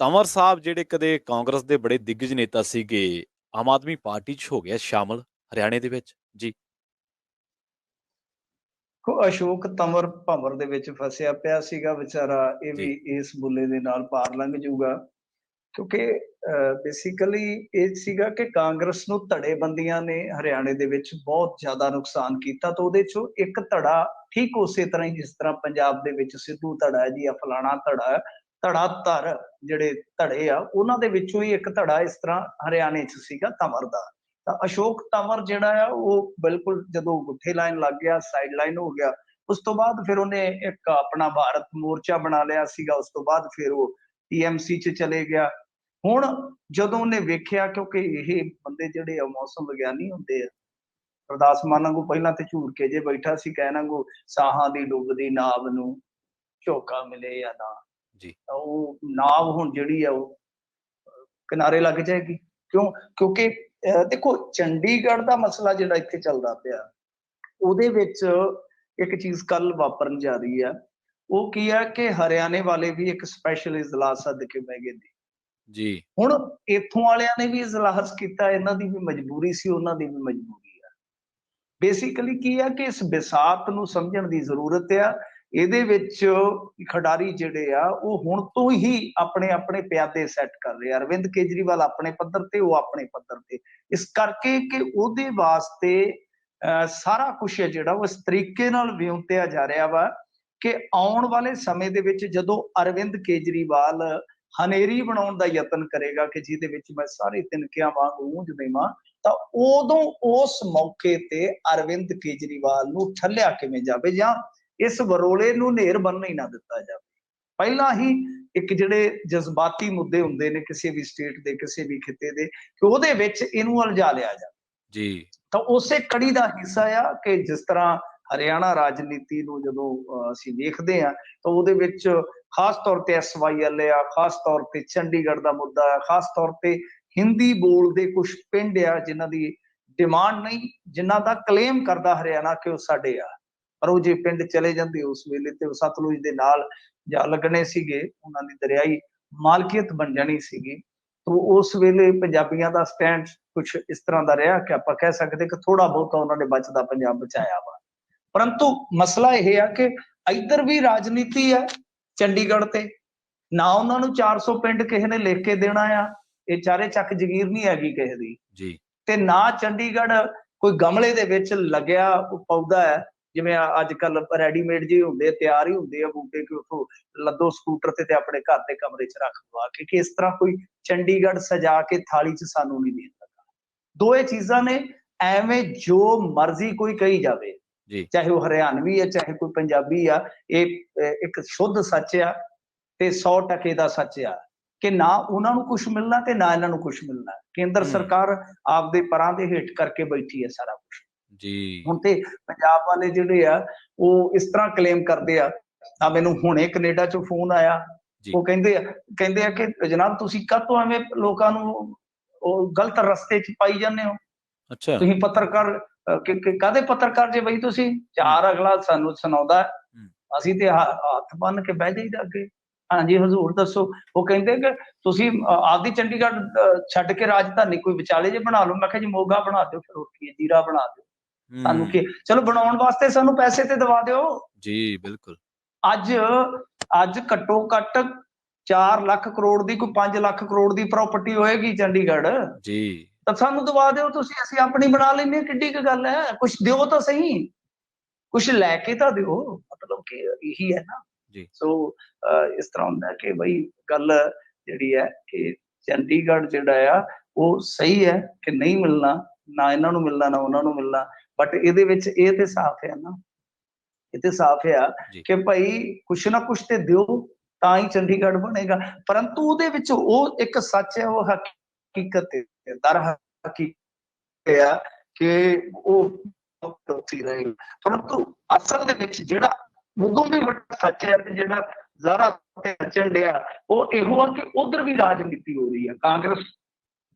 ਤੰਵਰ ਸਾਹਿਬ ਜਿਹੜੇ ਕਦੇ ਕਾਂਗਰਸ ਦੇ ਬੜੇ ਦਿੱਗਜ ਨੇਤਾ ਸੀਗੇ, ਆਮ ਆਦਮੀ ਪਾਰਟੀ 'ਚ ਹੋ ਗਿਆ ਸ਼ਾਮਲ ਹਰਿਆਣੇ ਦੇ ਵਿੱਚ ਜੀ। ਅਸ਼ੋਕ ਤੰਵਰ ਭੰਵਰ ਦੇ ਵਿੱਚ ਫਸਿਆ ਪਿਆ ਸੀਗਾ ਵਿਚਾਰਾ। ਇਹ ਵੀ ਜੀ ਇਸ ਬੁੱਲੇ ਦੇ ਨਾਲ ਪਾਰ ਲੰਘ ਜਾਊਗਾ, ਕਿਉਂਕਿ ਬੇਸਿਕਲੀ ਇਹ ਸੀਗਾ ਕਿ ਕਾਂਗਰਸ ਨੂੰ ਧੜੇਬੰਦੀਆਂ ਨੇ ਹਰਿਆਣੇ ਦੇ ਵਿੱਚ ਬਹੁਤ ਜ਼ਿਆਦਾ ਨੁਕਸਾਨ ਕੀਤਾ। ਤਾਂ ਉਹਦੇ ਚੋਂ ਇੱਕ ਧੜਾ ਠੀਕ ਉਸੇ ਤਰ੍ਹਾਂ ਹੀ ਜਿਸ ਤਰ੍ਹਾਂ ਪੰਜਾਬ ਦੇ ਵਿੱਚ ਸਿੱਧੂ ਧੜਾ ਹੈ ਜੀ, ਆ ਫਲਾਣਾ ਧੜਾ ਹੈ, ਧੜਾ ਧਰ ਜਿਹੜੇ ਧੜੇ ਆ ਉਹਨਾਂ ਦੇ ਵਿੱਚੋਂ ਹੀ ਇੱਕ ਧੜਾ ਇਸ ਤਰ੍ਹਾਂ ਹਰਿਆਣੇ 'ਚ ਸੀਗਾ ਤੰਵਰ ਦਾ। ਤਾਂ ਅਸ਼ੋਕ ਤੰਵਰ ਜਿਹੜਾ ਆ ਉਹ ਬਿਲਕੁਲ ਜਦੋਂ ਗੁੱਠੇ ਲਾਈਨ ਲੱਗ ਗਿਆ, ਸਾਈਡ ਲਾਈਨ ਹੋ ਗਿਆ। ਉਸ ਤੋਂ ਬਾਅਦ ਫਿਰ ਉਹਨੇ ਇੱਕ ਆਪਣਾ ਭਾਰਤ ਮੋਰਚਾ ਬਣਾ ਲਿਆ ਸੀਗਾ। ਉਸ ਤੋਂ ਬਾਅਦ ਫਿਰ ਉਹ TMC 'ਚ ਚਲੇ ਗਿਆ। ਹੁਣ ਜਦੋਂ ਉਹਨੇ ਵੇਖਿਆ, ਕਿਉਂਕਿ ਇਹ ਬੰਦੇ ਜਿਹੜੇ ਆ ਮੌਸਮ ਵਿਗਿਆਨੀ ਹੁੰਦੇ ਆ, ਅਰਦਾਸ ਮਾਨਾਂ ਨੂੰ ਪਹਿਲਾਂ ਤੇ ਝੂੜ ਕੇ ਜੇ ਬੈਠਾ ਸੀ ਕਹਿਣਾ ਨੂੰ ਸਾਹਾਂ ਦੀ ਡੁੱਬਦੀ ਨਾਵ ਨੂੰ ਝੋਕਾ ਮਿਲੇ ਜਾਂ ਨਾ, ਜੀ ਤਾਂ ਉਹ ਨਾਵ ਹੁਣ ਜਿਹੜੀ ਆ ਉਹ ਕਿਨਾਰੇ ਲੱਗ ਜਾਏਗੀ। ਕਿਉਂਕਿ ਦੇਖੋ ਚੰਡੀਗੜ੍ਹ ਦਾ ਮਸਲਾ ਜਿਹੜਾ ਇੱਥੇ ਚੱਲਦਾ ਪਿਆ, ਉਹਦੇ ਵਿੱਚ ਇੱਕ ਚੀਜ਼ ਕੱਲ ਵਾਪਰਨ ਜਾ ਰਹੀ ਆ। ਉਹ ਕੀ ਆ ਕਿ ਹਰਿਆਣੇ ਵਾਲੇ ਵੀ ਇੱਕ ਸਪੈਸ਼ਲ ਇਜਲਾਸ ਸੱਦ ਕੇ ਬਹਿ ਗਏ ਨੇ ਜੀ। ਹੁਣ ਇੱਥੋਂ ਵਾਲਿਆਂ ਨੇ ਵੀ ਇਜਲਾਸ ਕੀਤਾ, ਇਹਨਾਂ ਦੀ ਵੀ ਮਜਬੂਰੀ ਸੀ, ਉਹਨਾਂ ਦੀ ਵੀ ਮਜਬੂਰੀ ਆ। ਬੇਸਿਕਲੀ ਕੀ ਆ ਕਿ ਇਸ ਵਿਸਾਤ ਨੂੰ ਸਮਝਣ ਦੀ ਜ਼ਰੂਰਤ ਆ। ਇਹਦੇ ਵਿੱਚ ਖਿਡਾਰੀ ਜਿਹੜੇ ਆ ਉਹ ਹੁਣ ਤੋਂ ਹੀ ਆਪਣੇ ਆਪਣੇ ਪਿਆਦੇ ਸੈੱਟ ਕਰ ਰਹੇ ਆ। ਅਰਵਿੰਦ ਕੇਜਰੀਵਾਲ ਆਪਣੇ ਪੱਧਰ ਤੇ, ਉਹ ਆਪਣੇ ਪੱਧਰ ਤੇ, ਇਸ ਕਰਕੇ ਕਿ ਉਹਦੇ ਵਾਸਤੇ ਸਾਰਾ ਕੁਛ ਹੈ ਜਿਹੜਾ ਉਹ ਇਸ ਤਰੀਕੇ ਨਾਲ ਵਿਉਂਤਿਆ ਜਾ ਰਿਹਾ ਵਾ ਕਿ ਆਉਣ ਵਾਲੇ ਸਮੇਂ ਦੇ ਵਿੱਚ ਜਦੋਂ ਅਰਵਿੰਦ ਕੇਜਰੀਵਾਲ ਹਨੇਰੀ ਬਣਾਉਣ ਦਾ ਯਤਨ ਕਰੇਗਾ ਕਿ ਜਿਹਦੇ ਵਿੱਚ ਮੈਂ ਸਾਰੇ ਤਿਨਕਿਆਂ ਵਾਂਗ ਗੂੰਜ ਦੇਵਾਂ, ਤਾਂ ਉਦੋਂ ਉਸ ਮੌਕੇ ਤੇ ਅਰਵਿੰਦ ਕੇਜਰੀਵਾਲ ਨੂੰ ਠੱਲਿਆ ਕਿਵੇਂ ਜਾਵੇ ਜਾਂ ਇਸ ਵਰੋਲੇ ਨੂੰ ਨੇਰ ਬੰਨ ਹੀ ਨਾ ਦਿੱਤਾ ਜਾਵੇ। ਪਹਿਲਾਂ ਹੀ ਇੱਕ ਜਿਹੜੇ ਜਜ਼ਬਾਤੀ ਮੁੱਦੇ ਹੁੰਦੇ ਨੇ ਕਿਸੇ ਵੀ ਸਟੇਟ ਦੇ, ਕਿਸੇ ਵੀ ਖਿੱਤੇ ਦੇ, ਕਿ ਉਹਦੇ ਵਿੱਚ ਇਹਨੂੰ ਉਲਝਾ ਲਿਆ ਜਾਵੇ ਜੀ। ਤਾਂ ਉਸੇ ਕੜੀ ਦਾ ਹਿੱਸਾ ਆ ਕਿ ਜਿਸ ਤਰ੍ਹਾਂ ਹਰਿਆਣਾ ਰਾਜਨੀਤੀ ਨੂੰ ਜਦੋਂ ਅਸੀਂ ਵੇਖਦੇ ਹਾਂ ਤਾਂ ਉਹਦੇ ਵਿੱਚ ਖਾਸ ਤੌਰ ਤੇ SYL ਆ, ਖਾਸ ਤੌਰ ਤੇ ਚੰਡੀਗੜ੍ਹ ਦਾ ਮੁੱਦਾ ਆ, ਖਾਸ ਤੌਰ ਤੇ ਹਿੰਦੀ ਬੋਲਦੇ ਕੁਝ ਪਿੰਡ ਆ ਜਿਨ੍ਹਾਂ ਦੀ ਡਿਮਾਂਡ ਨਹੀਂ, ਜਿਨ੍ਹਾਂ ਦਾ ਕਲੇਮ ਕਰਦਾ ਹਰਿਆਣਾ ਕਿ ਉਹ ਸਾਡੇ ਆ, ਪਰ ਉਹ ਜੇ ਪਿੰਡ ਚਲੇ ਜਾਂਦੇ ਉਸ ਵੇਲੇ ਤੇ ਸਤਲੁਜ ਦੇ ਨਾਲ ਜਾ ਲੱਗਣੇ ਸੀਗੇ, ਉਹਨਾਂ ਦੀ ਦਰਿਆਈ ਮਾਲਕੀਅਤ ਬਣ ਜਾਣੀ ਸੀਗੀ। ਤਾਂ ਉਸ ਵੇਲੇ ਪੰਜਾਬੀਆਂ ਦਾ ਸਟੈਂਡ ਕੁਛ ਇਸ ਤਰ੍ਹਾਂ ਦਾ ਰਿਹਾ ਕਿ ਆਪਾਂ ਕਹਿ ਸਕਦੇ ਕਿ ਥੋੜਾ ਬਹੁਤਾ ਉਹਨਾਂ ਨੇ ਬਚਦਾ ਪੰਜਾਬ ਬਚਾਇਆ ਵਾ। ਪਰੰਤੂ ਮਸਲਾ ਇਹ ਆ ਕਿ ਇੱਧਰ ਵੀ ਰਾਜਨੀਤੀ ਹੈ ਚੰਡੀਗੜ੍ਹ ਤੇ, ਨਾ ਉਹਨਾਂ ਨੂੰ 400 ਪਿੰਡ ਕਿਸੇ ਨੇ ਲਿਖ ਕੇ ਦੇਣਾ ਆ, ਇਹ ਚਾਰੇ ਚੱਕ ਜਗੀਰ ਨਹੀਂ ਹੈਗੀ ਕਿਸੇ ਦੀ ਜੀ। ਤੇ ਨਾ ਚੰਡੀਗੜ੍ਹ ਕੋਈ ਗਮਲੇ ਦੇ ਵਿੱਚ ਲੱਗਿਆ ਪੌਦਾ ਹੈ, ਜਿਵੇਂ ਅੱਜ ਕੱਲ ਰੈਡੀਮੇਡ ਜਿਹੇ ਹੁੰਦੇ, ਤਿਆਰ ਹੀ ਹੁੰਦੇ ਆ ਬੂਟੇ, ਕਿ ਉੱਥੋਂ ਲੱਦੋ ਸਕੂਟਰ ਤੇ ਆਪਣੇ ਘਰ ਦੇ ਕਮਰੇ 'ਚ ਰੱਖ ਦਵਾ ਕੇ, ਕਿ ਇਸ ਤਰ੍ਹਾਂ ਕੋਈ ਚੰਡੀਗੜ੍ਹ ਸਜਾ ਕੇ ਥਾਲੀ 'ਚ ਸਾਨੂੰ ਨਹੀਂ ਦੇ ਸਕਦਾ। ਦੋਏ ਚੀਜ਼ਾਂ ਨੇ, ਐਵੇਂ ਜੋ ਮਰਜ਼ੀ ਕੋਈ ਕਹੀ ਜਾਵੇ, ਚਾਹੇ ਉਹ ਹਰਿਆਣਵੀ ਹੈ ਚਾਹੇ ਕੋਈ ਪੰਜਾਬੀ ਆ, ਇਹ ਇੱਕ ਸ਼ੁੱਧ ਸੱਚ ਆ ਤੇ 100% ਦਾ ਸੱਚ ਆ ਕਿ ਨਾ ਉਹਨਾਂ ਨੂੰ ਕੁਝ ਮਿਲਣਾ ਤੇ ਨਾ ਇਹਨਾਂ ਨੂੰ ਕੁਝ ਮਿਲਣਾ। ਕੇਂਦਰ ਸਰਕਾਰ ਆਪਦੇ ਪਰਾਂ ਦੇ ਹੇਠ ਕਰਕੇ ਬੈਠੀ ਹੈ ਸਾਰਾ ਕੁਝ ਜੀ। ਹੁਣ ਤੇ ਪੰਜਾਬ ਵਾਲੇ ਜਿਹੜੇ ਆ ਉਹ ਇਸ ਤਰ੍ਹਾਂ ਕਲੇਮ ਕਰਦੇ ਆ। ਮੈਨੂੰ ਹੁਣੇ ਕੈਨੇਡਾ ਚੋਂ ਫੋਨ ਆਇਆ, ਉਹ ਕਹਿੰਦੇ ਆ ਕਿ ਜਨਾਬ ਤੁਸੀਂ ਕਾਹਤੋਂ ਐਵੇਂ ਲੋਕਾਂ ਨੂੰ ਉਹ ਗਲਤ ਰਸਤੇ 'ਚ ਪਾਈ ਜਾਂਦੇ ਹੋ, ਤੁਸੀਂ ਪੱਤਰਕਾਰ ਕਾਹਦੇ ਪੱਤਰਕਾਰ ਜੇ ਬਈ ਤੁਸੀਂ, ਚਾਰ ਅਗਲਾ ਸਾਨੂੰ ਸੁਣਾਉਂਦਾ, ਅਸੀਂ ਤੇ ਹੱਥ ਬੰਨ ਕੇ ਬਹਿ ਜਾਈਦਾ ਅੱਗੇ, ਹਾਂਜੀ ਹਜ਼ੂਰ ਦੱਸੋ। ਉਹ ਕਹਿੰਦੇ ਕਿ ਤੁਸੀਂ ਆਪਦੀ ਚੰਡੀਗੜ੍ਹ ਛੱਡ ਕੇ ਰਾਜਧਾਨੀ ਕੋਈ ਵਿਚਾਲੇ ਜੇ ਬਣਾ ਲਓ। ਮੈਂ ਕਿਹਾ ਜੀ ਮੋਗਾ ਬਣਾ ਦਿਓ, ਫਿਰ ਉੱਠੀਏ ਜੀਰਾ ਬਣਾ ਦਿਓ, ਸਾਨੂੰ ਕੀ, ਚਲੋ ਬਣਾਉਣ ਵਾਸਤੇ ਸਾਨੂੰ ਪੈਸੇ ਤੇ ਦਵਾ ਦਿਓ ਜੀ। ਬਿਲਕੁਲ। ਅੱਜ ਘੱਟੋ ਘੱਟ 4 ਲੱਖ ਕਰੋੜ ਦੀ, ਕੋਈ 5 ਲੱਖ ਕਰੋੜ ਦੀ ਪ੍ਰਾਪਰਟੀ ਹੋਏਗੀ ਚੰਡੀਗੜ੍ਹ ਜੀ, ਤਾਂ ਸਾਨੂੰ ਦਵਾ ਦਿਓ ਤੁਸੀਂ, ਅਸੀਂ ਆਪਣੀ ਬਣਾ ਲੈਂਦੇ। ਕਿੱਡੀ ਕੁ ਗੱਲ ਹੈ, ਕੁਛ ਦਿਓ ਤਾਂ ਸਹੀ, ਕੁਛ ਲੈ ਕੇ ਤਾਂ ਦਿਓ, ਮਤਲਬ ਕਿ ਇਹੀ ਹੈ ਨਾ ਜੀ। ਸੋ ਇਸ ਤਰ੍ਹਾਂ ਹੁੰਦਾ ਕਿ ਬਈ ਗੱਲ ਜਿਹੜੀ ਹੈ ਕਿ ਚੰਡੀਗੜ੍ਹ ਜਿਹੜਾ ਆ ਉਹ ਸਹੀ ਹੈ ਕਿ ਨਹੀਂ ਮਿਲਣਾ, ਨਾ ਇਹਨਾਂ ਨੂੰ ਮਿਲਣਾ ਨਾ ਉਹਨਾਂ ਨੂੰ ਮਿਲਣਾ, ਬਟ ਇਹਦੇ ਵਿੱਚ ਇਹ ਤੇ ਸਾਫ਼ ਹੈ ਨਾ, ਇਹ ਤੇ ਸਾਫ਼ ਆ ਕਿ ਭਾਈ ਕੁਛ ਨਾ ਕੁਛ ਤੇ ਦਿਓ ਤਾਂ ਹੀ ਚੰਡੀਗੜ੍ਹ ਬਣੇਗਾ। ਪਰੰਤੂ ਉਹਦੇ ਵਿੱਚ ਉਹ ਇੱਕ ਸੱਚ ਹੈ, ਉਹ ਹਕੀਕਤ ਦਰ ਹਕੀਕਤ ਆ ਕਿ ਉਹ ਰਹੇ, ਪਰੰਤੂ ਅਸਲ ਦੇ ਵਿੱਚ ਜਿਹੜਾ ਉਦੋਂ ਵੀ ਵੱਡਾ ਸੱਚ ਹੈ ਤੇ ਜਿਹੜਾ ਜ਼ਿਆਦਾ ਨੱਚਣ ਡਿਆ ਉਹ ਇਹੋ ਆ ਕਿ ਉਧਰ ਵੀ ਰਾਜਨੀਤੀ ਹੋ ਰਹੀ ਹੈ। ਕਾਂਗਰਸ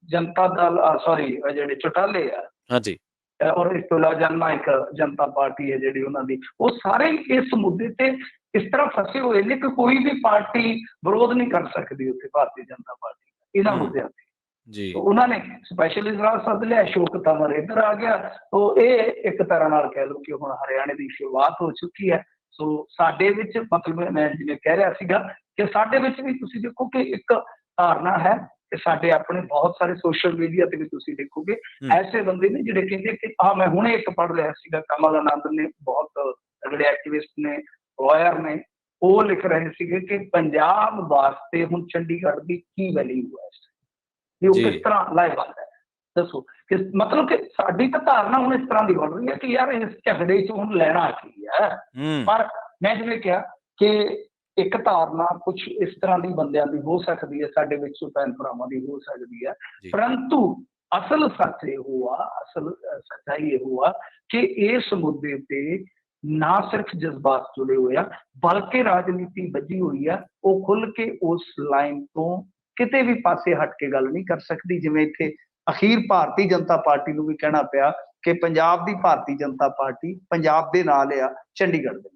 ਜਨਤਾ ਦਲ ਸੌਰੀ ਜਿਹੜੇ ਚੁਟਾਲੇ ਆ, ਹਾਂਜੀ, ਔਰ ਇਸ ਤੋਂ ਇਲਾਵਾ ਜਨ ਨਾਇਕ ਜਨਤਾ ਪਾਰਟੀ ਹੈ ਜਿਹੜੀ ਉਹਨਾਂ ਦੀ, ਉਹ ਸਾਰੇ ਇਸ ਮੁੱਦੇ ਤੇ ਇਸ ਤਰ੍ਹਾਂ ਫਸੇ ਹੋਏ ਨੇ ਕਿ ਕੋਈ ਵੀ ਪਾਰਟੀ ਵਿਰੋਧ ਨਹੀਂ ਕਰ ਸਕਦੀ ਉੱਥੇ ਭਾਰਤੀ ਜਨਤਾ ਪਾਰਟੀ ਇਹਨਾਂ ਮੁੱਦਿਆਂ ਤੇ। ਜੀ ਉਹਨਾਂ ਨੇ ਸਪੈਸ਼ਲ ਇਜਲਾਸ ਸੱਦ ਲਿਆ, ਅਸ਼ੋਕ ਤੰਵਰ ਇੱਧਰ ਆ ਗਿਆ। ਸੋ ਇਹ ਇੱਕ ਤਰ੍ਹਾਂ ਨਾਲ ਕਹਿ ਲਓ ਕਿ ਹੁਣ ਹਰਿਆਣੇ ਦੀ ਸ਼ੁਰੂਆਤ ਹੋ ਚੁੱਕੀ ਹੈ। ਸੋ ਸਾਡੇ ਵਿੱਚ ਮਤਲਬ ਮੈਂ ਜਿਵੇਂ ਕਹਿ ਰਿਹਾ ਸੀਗਾ ਕਿ ਸਾਡੇ ਵਿੱਚ ਵੀ ਤੁਸੀਂ ਦੇਖੋ ਕਿ ਇੱਕ ਧਾਰਨਾ ਹੈ ਕਿ ਸਾਡੇ ਆਪਣੇ ਬਹੁਤ ਸਾਰੇ ਸੋਸ਼ਲ ਮੀਡੀਆ ਤੇ ਵੀ ਤੁਸੀਂ ਦੇਖੋਗੇ ਐਸੇ ਬੰਦੇ ਨੇ ਜਿਹੜੇ ਕਹਿੰਦੇ ਕਿ ਮੈਂ ਹੁਣੇ ਇੱਕ ਪੜ੍ਹ ਰਿਹਾ ਸੀਗਾ, ਕਮਲ ਆਨੰਦ ਨੇ, ਬਹੁਤ ਤਗੜੇ ਐਕਟਿਵਿਸਟ ਨੇ, ਲਾਇਰ ਨੇ, ਉਹ ਲਿਖ ਰਹੇ ਸੀਗੇ ਕਿ ਪੰਜਾਬ ਵਾਸਤੇ ਹੁਣ ਚੰਡੀਗੜ੍ਹ ਦੀ ਕੀ ਵੈਲਿਊ ਹੈ, ਉਹ ਕਿਸ ਤਰ੍ਹਾਂ ਲਾਹੇਵੰਦ ਹੈ। ਦੱਸੋ ਕਿ ਮਤਲਬ ਕਿ ਸਾਡੀ ਤਾਂ ਧਾਰਨਾ ਹੁਣ ਇਸ ਤਰ੍ਹਾਂ ਦੀ ਬਣ ਰਹੀ ਹੈ ਕਿ ਯਾਰ ਇਸ ਝਗੜੇ 'ਚ ਹੁਣ ਲੈਣਾ ਕੀ ਹੈ। ਪਰ ਮੈਂ ਜਿਵੇਂ ਕਿਹਾ ਕਿ ਇੱਕ ਧਾਰਨਾ ਕੁਛ ਇਸ ਤਰ੍ਹਾਂ ਦੀ ਬੰਦਿਆਂ ਦੀ ਹੋ ਸਕਦੀ ਹੈ, ਸਾਡੇ ਵਿੱਚੋਂ ਭੈਣ ਭਰਾਵਾਂ ਦੀ ਹੋ ਸਕਦੀ ਹੈ, ਪਰੰਤੂ ਅਸਲ ਸੱਚ ਇਹੋ ਆ, ਅਸਲ ਸੱਚਾਈ ਇਹੋ ਆ ਕਿ ਇਸ ਮੁੱਦੇ ਤੇ ਨਾ ਸਿਰਫ ਜਜ਼ਬਾਤ ਜੁੜੇ ਹੋਏ ਆ ਬਲਕਿ ਰਾਜਨੀਤੀ ਵੱਜੀ ਹੋਈ ਆ। ਉਹ ਖੁੱਲ ਕੇ ਉਸ ਲਾਈਨ ਤੋਂ ਕਿਤੇ ਵੀ ਪਾਸੇ ਹਟ ਕੇ ਗੱਲ ਨਹੀਂ ਕਰ ਸਕਦੀ। ਜਿਵੇਂ ਇੱਥੇ ਅਖੀਰ ਭਾਰਤੀ ਜਨਤਾ ਪਾਰਟੀ ਨੂੰ ਵੀ ਕਹਿਣਾ ਪਿਆ ਕਿ ਪੰਜਾਬ ਦੀ ਭਾਰਤੀ ਜਨਤਾ ਪਾਰਟੀ ਪੰਜਾਬ ਦੇ ਨਾਲ ਆ, ਚੰਡੀਗੜ੍ਹ ਦੇ।